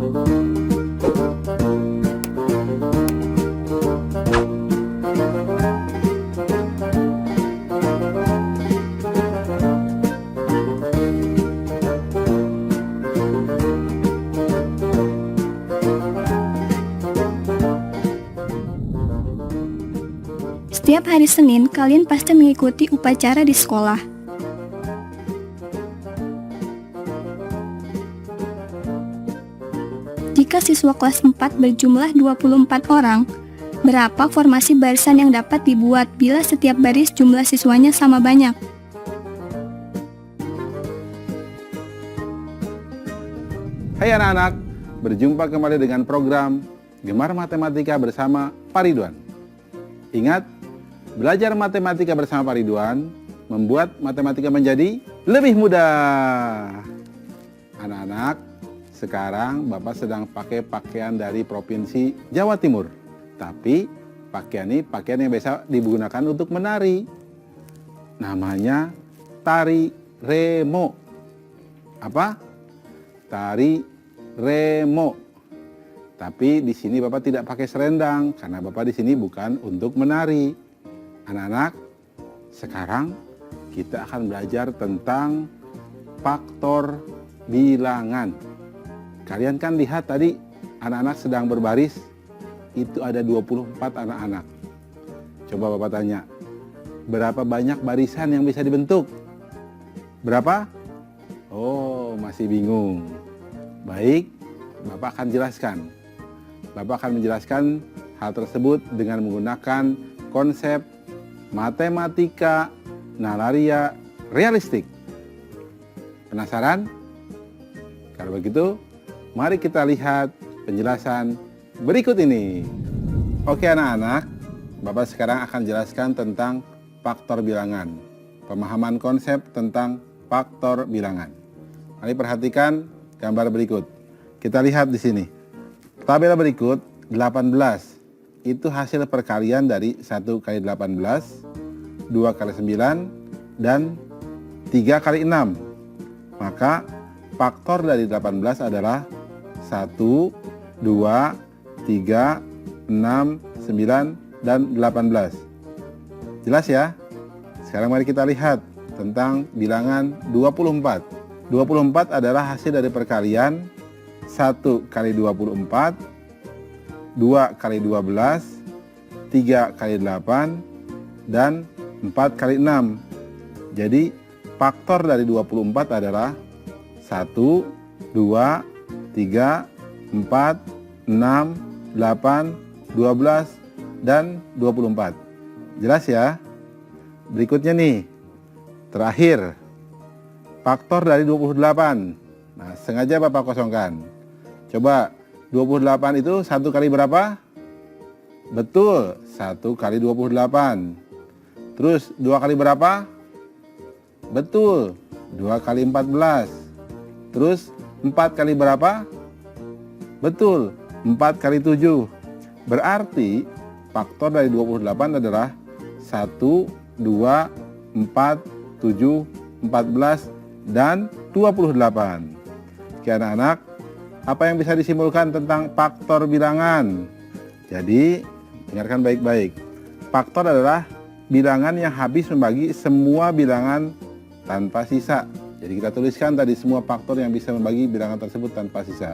Setiap hari Senin, kalian pasti mengikuti upacara di sekolah. Jika siswa kelas 4 berjumlah 24 orang, berapa formasi barisan yang dapat dibuat bila setiap baris jumlah siswanya sama banyak? Hai anak-anak, berjumpa kembali dengan program Gemar Matematika bersama Pak Ridwan. Ingat, belajar matematika bersama Pak Ridwan membuat matematika menjadi lebih mudah. Anak-anak, sekarang Bapak sedang pakai pakaian dari Provinsi Jawa Timur. Tapi pakaian ini pakaian yang biasa digunakan untuk menari. Namanya tari remo. Apa? Tari remo. Tapi di sini Bapak tidak pakai selendang karena Bapak di sini bukan untuk menari. Anak-anak, sekarang kita akan belajar tentang faktor bilangan. Kalian kan lihat tadi anak-anak sedang berbaris, itu ada 24 anak-anak. Coba Bapak tanya, berapa banyak barisan yang bisa dibentuk? Berapa? Oh, masih bingung. Baik, Bapak akan jelaskan. Bapak akan menjelaskan hal tersebut dengan menggunakan konsep matematika nalaria realistik. Penasaran? Kalau begitu, mari kita lihat penjelasan berikut ini. Oke anak-anak, Bapak sekarang akan jelaskan tentang faktor bilangan. Pemahaman konsep tentang faktor bilangan. Mari perhatikan gambar berikut. Kita lihat di sini. Tabel berikut 18. Itu hasil perkalian dari 1 kali 18, 2 kali 9, dan 3 kali 6. Maka faktor dari 18 adalah 1, 2, 3, 6, 9, dan 18. Jelas ya? Sekarang mari kita lihat tentang bilangan 24. 24 adalah hasil dari perkalian 1 kali 24, 2 kali 12, 3 kali 8, dan 4 kali 6. Jadi faktor dari 24 adalah 1, 2, 3, 4, 6, 8, 12, dan 24. Jelas ya? Berikutnya nih, terakhir, faktor dari 28. Nah, sengaja Bapak kosongkan. Coba 28 itu 1 kali berapa? Betul, 1 kali 28. Terus 2 kali berapa? Betul, 2 kali 14. Terus 4 kali berapa? Betul, 4 kali 7. Berarti faktor dari 28 adalah 1, 2, 4, 7, 14, dan 28. Oke anak-anak, apa yang bisa disimpulkan tentang faktor bilangan? Jadi, dengarkan baik-baik. Faktor adalah bilangan yang habis membagi semua bilangan tanpa sisa. Jadi kita tuliskan tadi semua faktor yang bisa membagi bilangan tersebut tanpa sisa.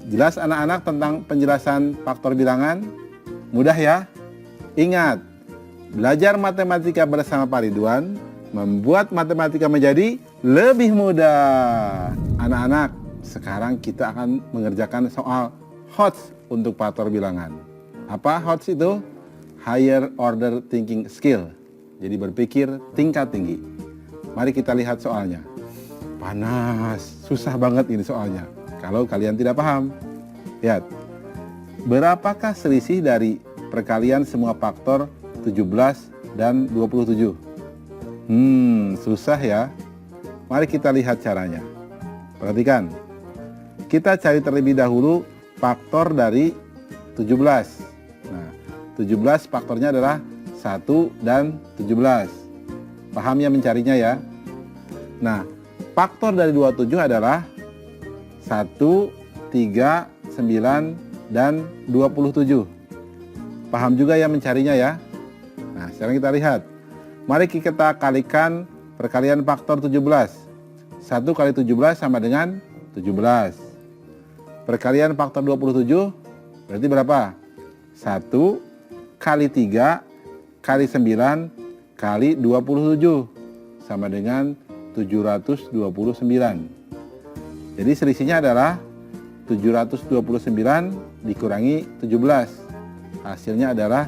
Jelas anak-anak tentang penjelasan faktor bilangan? Mudah ya? Ingat, belajar matematika bersama Pak Ridwan membuat matematika menjadi lebih mudah. Anak-anak, sekarang kita akan mengerjakan soal HOTS untuk faktor bilangan. Apa HOTS itu? Higher Order Thinking Skill. Jadi berpikir tingkat tinggi. Mari kita lihat soalnya. Panas, susah banget ini soalnya. Kalau kalian tidak paham. Lihat. Berapakah selisih dari perkalian semua faktor 17 dan 27? Susah ya. Mari kita lihat caranya. Perhatikan. Kita cari terlebih dahulu faktor dari 17. Nah, 17 faktornya adalah 1 dan 17. Paham ya mencarinya ya? Nah, faktor dari 27 adalah 1, 3, 9, dan 27. Paham juga ya mencarinya ya? Nah, sekarang kita lihat. Mari kita kalikan perkalian faktor 17. 1 kali 17 sama dengan 17. Perkalian faktor 27 berarti berapa? 1 kali 3 kali 9 kali 27 sama dengan 729. Jadi selisihnya adalah 729 dikurangi 17. Hasilnya adalah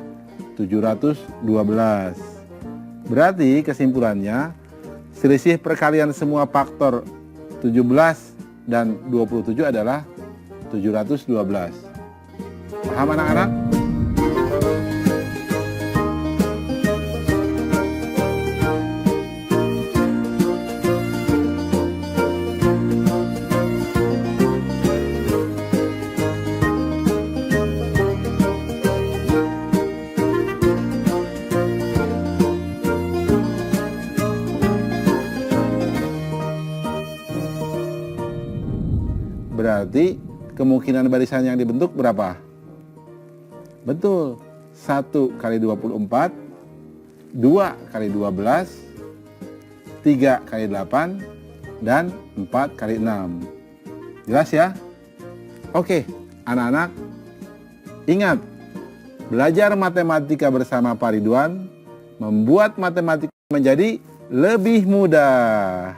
712. Berarti kesimpulannya selisih perkalian semua faktor 17 dan 27 adalah 712. Paham anak-anak? Berarti kemungkinan barisan yang dibentuk berapa? Betul, 1 kali 24, 2 kali 12, 3 kali 8, dan 4 kali 6. Jelas ya? Oke, anak-anak, ingat, belajar matematika bersama Pak Ridwan membuat matematika menjadi lebih mudah.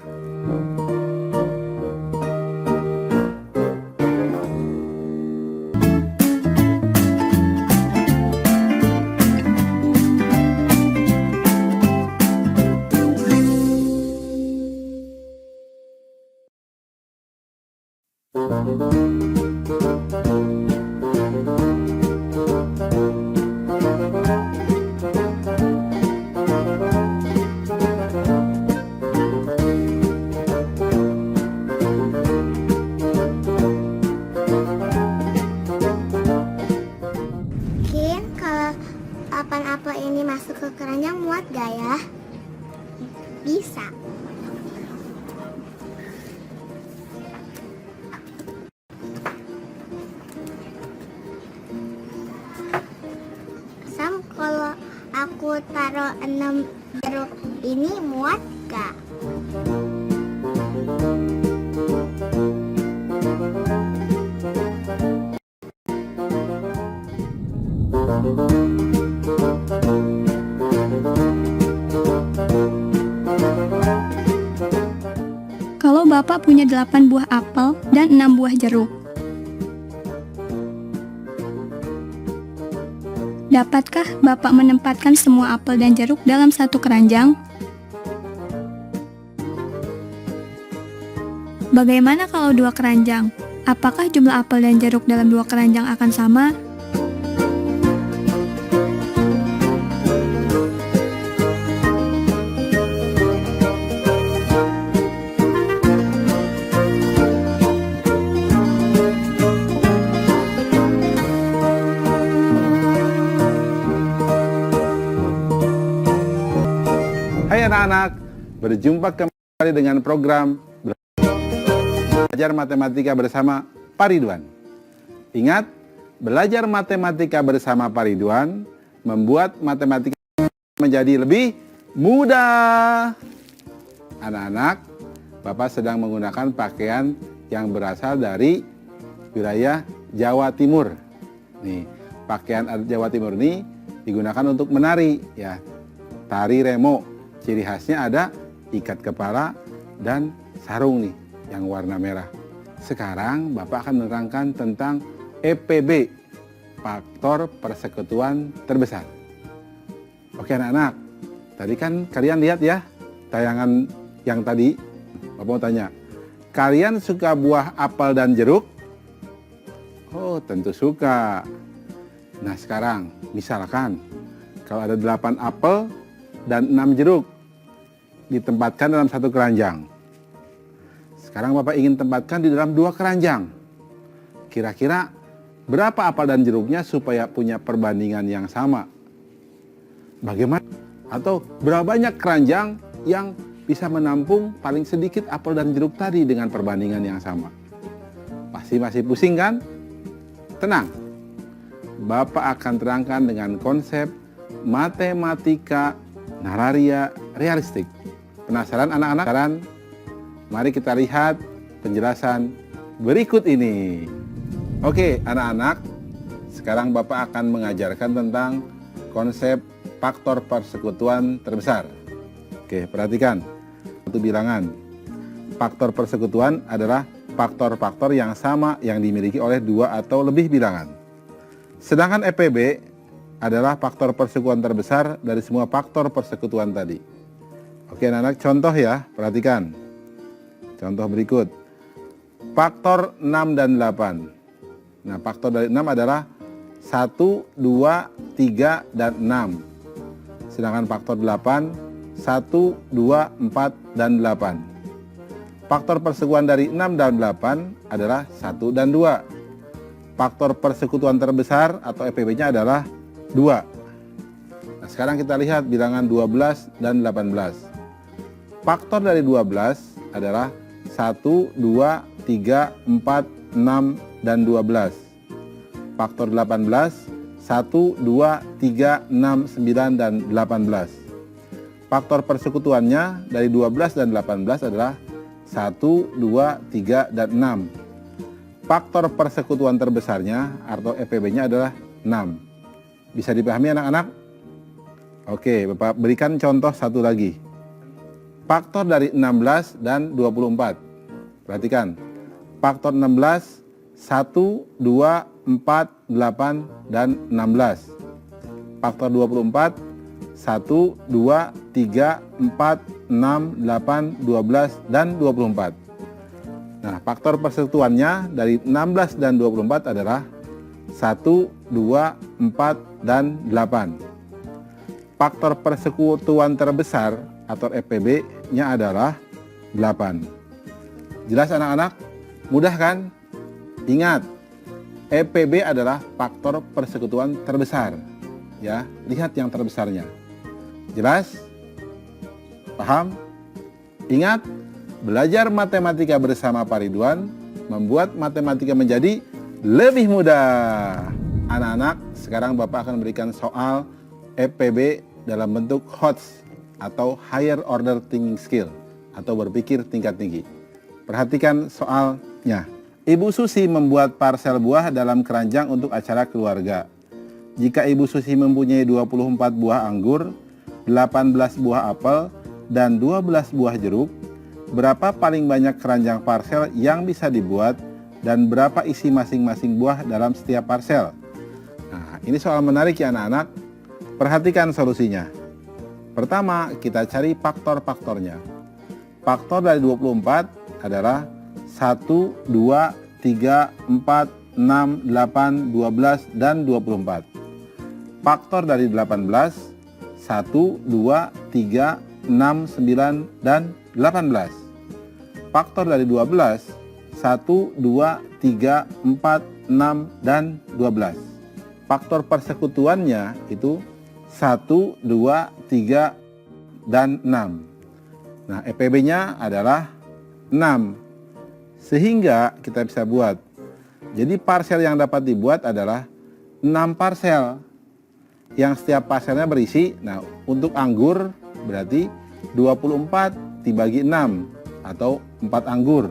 Kalau 8 apel ini masuk ke keranjang muat gak ya? Bisa. Sam, kalau aku taruh 6 jeruk ini muat gak? Kalau Bapak punya 8 buah apel dan 6 buah jeruk, dapatkah Bapak menempatkan semua apel dan jeruk dalam satu keranjang? Bagaimana kalau 2 keranjang? Apakah jumlah apel dan jeruk dalam 2 keranjang akan sama? Hai anak-anak, berjumpa kembali dengan program Belajar Matematika bersama Pak Ridwan. Ingat, belajar matematika bersama Pak Ridwan membuat matematika menjadi lebih mudah. Anak-anak, Bapak sedang menggunakan pakaian yang berasal dari wilayah Jawa Timur. Nih, pakaian adat Jawa Timur ini digunakan untuk menari, ya. Tari remo. Ciri khasnya ada ikat kepala dan sarung nih yang warna merah. Sekarang Bapak akan menerangkan tentang EPB, faktor persekutuan terbesar. Oke anak-anak, tadi kan kalian lihat ya tayangan yang tadi. Bapak mau tanya, kalian suka buah apel dan jeruk? Oh tentu suka. Nah sekarang misalkan kalau ada 8 apel dan 6 jeruk ditempatkan dalam satu keranjang. Sekarang Bapak ingin tempatkan di dalam 2 keranjang. Kira-kira berapa apel dan jeruknya supaya punya perbandingan yang sama? Bagaimana? Atau berapa banyak keranjang yang bisa menampung paling sedikit apel dan jeruk tadi dengan perbandingan yang sama? Pasti masih pusing kan? Tenang, Bapak akan terangkan dengan konsep matematika nararia realistik. Penasaran anak-anak? Mari kita lihat penjelasan berikut ini. Oke, anak-anak, sekarang Bapak akan mengajarkan tentang konsep faktor persekutuan terbesar. Oke, perhatikan. Satu bilangan. Faktor persekutuan adalah faktor-faktor yang sama yang dimiliki oleh dua atau lebih bilangan. Sedangkan EPB adalah faktor persekutuan terbesar dari semua faktor persekutuan tadi. Oke anak-anak, contoh ya, perhatikan. Contoh berikut. Faktor 6 dan 8. Nah, faktor dari 6 adalah 1, 2, 3, dan 6. Sedangkan faktor 8, 1, 2, 4, dan 8. Faktor persekutuan dari 6 dan 8 adalah 1 dan 2. Faktor persekutuan terbesar atau EPB-nya adalah 2. Nah, sekarang kita lihat bilangan 12 dan 18. Faktor dari 12 adalah 1, 2, 3, 4, 6, dan 12. Faktor 18, 1, 2, 3, 6, 9, dan 18. Faktor persekutuannya dari 12 dan 18 adalah 1, 2, 3, dan 6. Faktor persekutuan terbesarnya atau EPB-nya adalah 6. Bisa dipahami anak-anak? Oke, Bapak berikan contoh satu lagi. Faktor dari 16 dan 24. Perhatikan. Faktor 16, 1, 2, 4, 8, dan 16. Faktor 24, 1, 2, 3, 4, 6, 8, 12, dan 24. Nah, faktor persekutuannya dari 16 dan 24 adalah 1, 2, 4, dan 8. Faktor persekutuan terbesar atau EPB-nya adalah 8. Jelas anak-anak? Mudah kan? Ingat, EPB adalah faktor persekutuan terbesar. Ya, lihat yang terbesarnya. Jelas? Paham? Ingat, belajar matematika bersama Pak Ridwan membuat matematika menjadi lebih mudah. Anak-anak, sekarang Bapak akan berikan soal EPB dalam bentuk HOTS atau Higher Order Thinking Skill atau berpikir tingkat tinggi. Perhatikan soalnya. Ibu Susi membuat parsel buah dalam keranjang untuk acara keluarga. Jika Ibu Susi mempunyai 24 buah anggur, 18 buah apel, dan 12 buah jeruk, berapa paling banyak keranjang parsel yang bisa dibuat dan berapa isi masing-masing buah dalam setiap parsel? Nah, ini soal menarik ya anak-anak. Perhatikan solusinya. Pertama, kita cari faktor-faktornya. Faktor dari 24 adalah 1, 2, 3, 4, 6, 8, 12, dan 24. Faktor dari 18, 1, 2, 3, 6, 9, dan 18. Faktor dari 12, 1, 2, 3, 4, 6, dan 12. Faktor persekutuannya itu 1, 2, 3, dan 6. Nah, EPB-nya adalah 6. Sehingga kita bisa buat. Jadi parsel yang dapat dibuat adalah 6 parsel. Yang setiap parselnya berisi, nah untuk anggur berarti 24 dibagi 6 atau 4 anggur.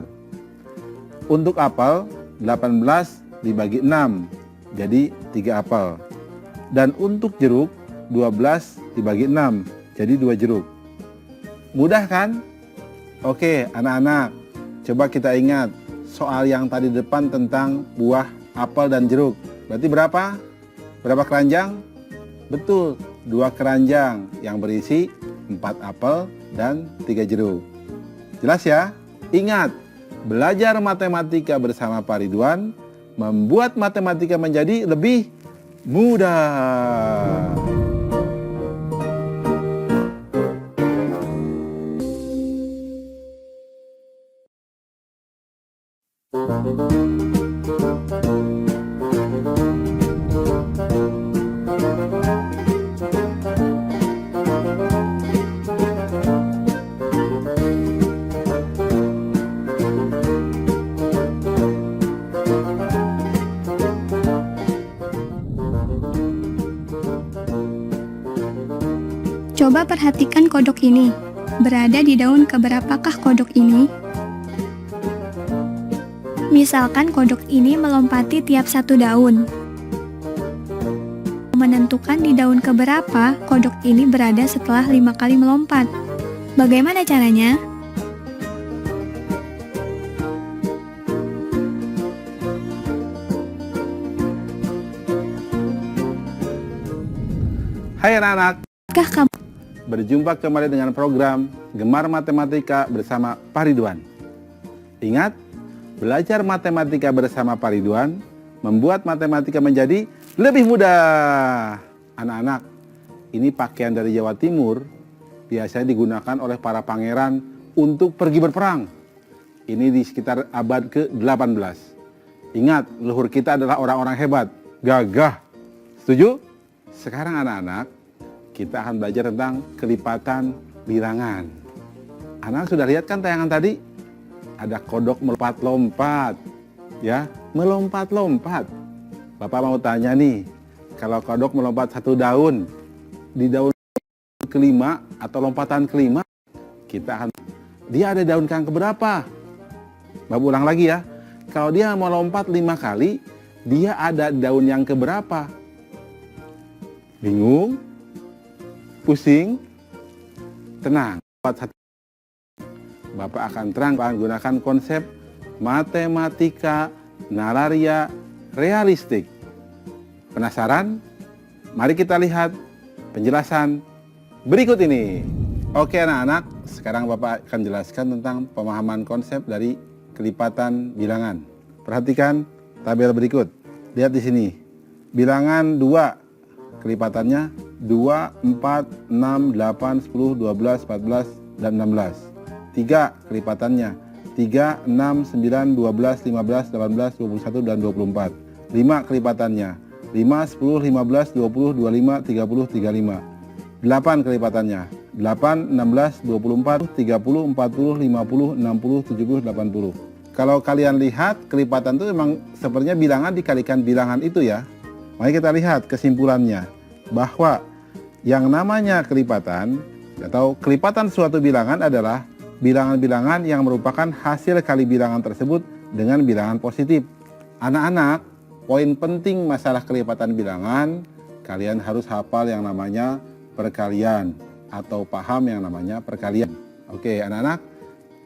Untuk apel 18 dibagi 6, jadi 3 apel. Dan untuk jeruk 12 dibagi 6, jadi 2 jeruk. Mudah kan? Oke anak-anak, coba kita ingat soal yang tadi depan tentang buah, apel, dan jeruk. Berarti berapa? Berapa keranjang? Betul, 2 keranjang yang berisi 4 apel dan 3 jeruk. Jelas ya? Ingat, belajar matematika bersama Pak Ridwan membuat matematika menjadi lebih mudah. Coba perhatikan kodok ini. Berada di daun keberapakah kodok ini? Misalkan kodok ini melompati tiap satu daun. Menentukan di daun keberapa, kodok ini berada setelah 5 kali melompat. Bagaimana caranya? Hai anak-anak, Apakah kamu berjumpa kembali dengan program Gemar Matematika bersama Pak Ridwan. Ingat, belajar matematika bersama Pak Ridwan membuat matematika menjadi lebih mudah. Anak-anak, ini pakaian dari Jawa Timur biasanya digunakan oleh para pangeran untuk pergi berperang. Ini di sekitar abad ke-18. Ingat, leluhur kita adalah orang-orang hebat, gagah. Setuju? Sekarang anak-anak, kita akan belajar tentang kelipatan bilangan. Anak sudah lihat kan tayangan tadi? Ada kodok melompat-lompat. Ya, melompat-lompat. Bapak mau tanya nih, kalau kodok melompat satu daun, di daun kelima atau lompatan kelima, kita akan, dia ada daun yang keberapa? Bapak ulang lagi ya, kalau dia mau lompat 5 kali, dia ada daun yang keberapa? Bingung? Pusing? Tenang. Bapak akan terang gunakan konsep matematika nalaria realistik. Penasaran? Mari kita lihat penjelasan berikut ini. Oke anak-anak, sekarang Bapak akan jelaskan tentang pemahaman konsep dari kelipatan bilangan. Perhatikan tabel berikut. Lihat di sini. Bilangan 2. Kelipatannya 2, 4, 6, 8, 10, 12, 14, dan 16. 3 kelipatannya 3, 6, 9, 12, 15, 18, 21, dan 24. 5 kelipatannya 5, 10, 15, 20, 25, 30, 35. 8 kelipatannya 8, 16, 24, 30, 40, 50, 60, 70, 80. Kalau kalian lihat kelipatan itu memang sepertinya bilangan dikalikan bilangan itu ya. Mari kita lihat kesimpulannya, bahwa yang namanya kelipatan atau kelipatan suatu bilangan adalah bilangan-bilangan yang merupakan hasil kali bilangan tersebut dengan bilangan positif. Anak-anak, poin penting masalah kelipatan bilangan, kalian harus hafal yang namanya perkalian atau paham yang namanya perkalian. Oke anak-anak,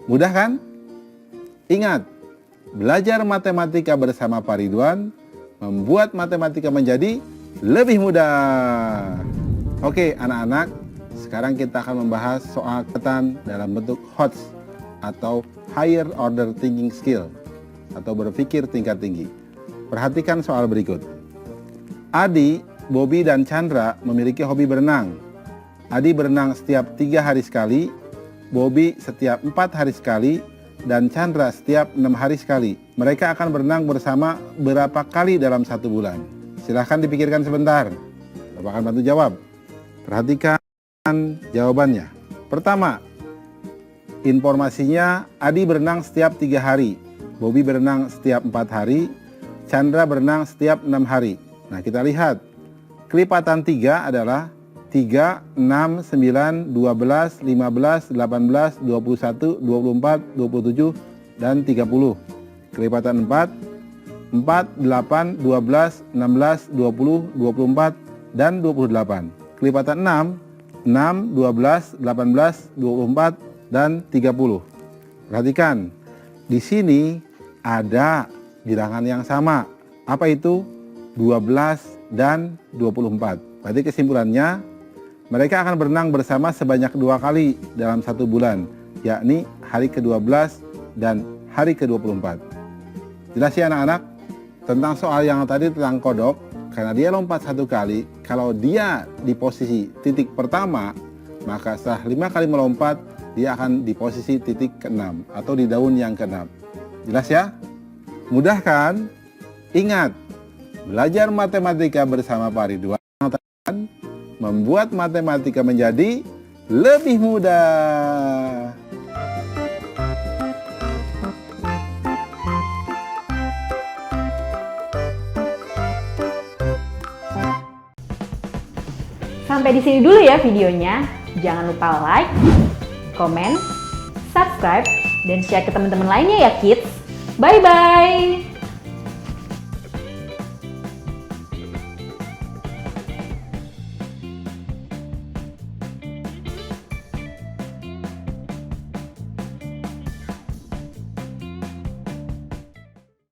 mudah kan? Ingat, belajar matematika bersama Pak Ridwan membuat matematika menjadi lebih mudah. Oke anak-anak, sekarang kita akan membahas soal kelipatan dalam bentuk HOTS atau Higher Order Thinking Skill atau berpikir tingkat tinggi. Perhatikan soal berikut. Adi, Bobby, dan Chandra memiliki hobi berenang. Adi berenang setiap 3 hari sekali, Bobby setiap 4 hari sekali, dan Chandra setiap 6 hari sekali. Mereka akan berenang bersama berapa kali dalam 1 bulan? Silahkan dipikirkan sebentar. Bapak akan bantu jawab. Perhatikan jawabannya. Pertama, informasinya Adi berenang setiap 3 hari, Bobby berenang setiap 4 hari, Chandra berenang setiap 6 hari. Nah kita lihat, kelipatan 3 adalah 3, 6, 9, 12, 15, 18, 21, 24, 27, dan 30. Kelipatan 4, 8, 12, 16, 20, 24, dan 28. Kelipatan 6, 12, 18, 24, dan 30. Perhatikan, di sini ada bilangan yang sama. Apa itu? 12 dan 24. Berarti kesimpulannya, mereka akan berenang bersama sebanyak 2 kali dalam 1 bulan, yakni hari ke-12 dan hari ke-24. Jelas ya anak-anak? Tentang soal yang tadi tentang kodok, karena dia lompat 1 kali, kalau dia di posisi titik pertama, maka setelah 5 kali melompat, dia akan di posisi titik ke-6 atau di daun yang ke-6. Jelas ya? Mudah kan? Ingat, belajar matematika bersama Pak Ridwan membuat matematika menjadi lebih mudah. Sampai di sini dulu ya videonya. Jangan lupa like, comment, subscribe, dan share ke teman-teman lainnya ya kids. Bye-bye!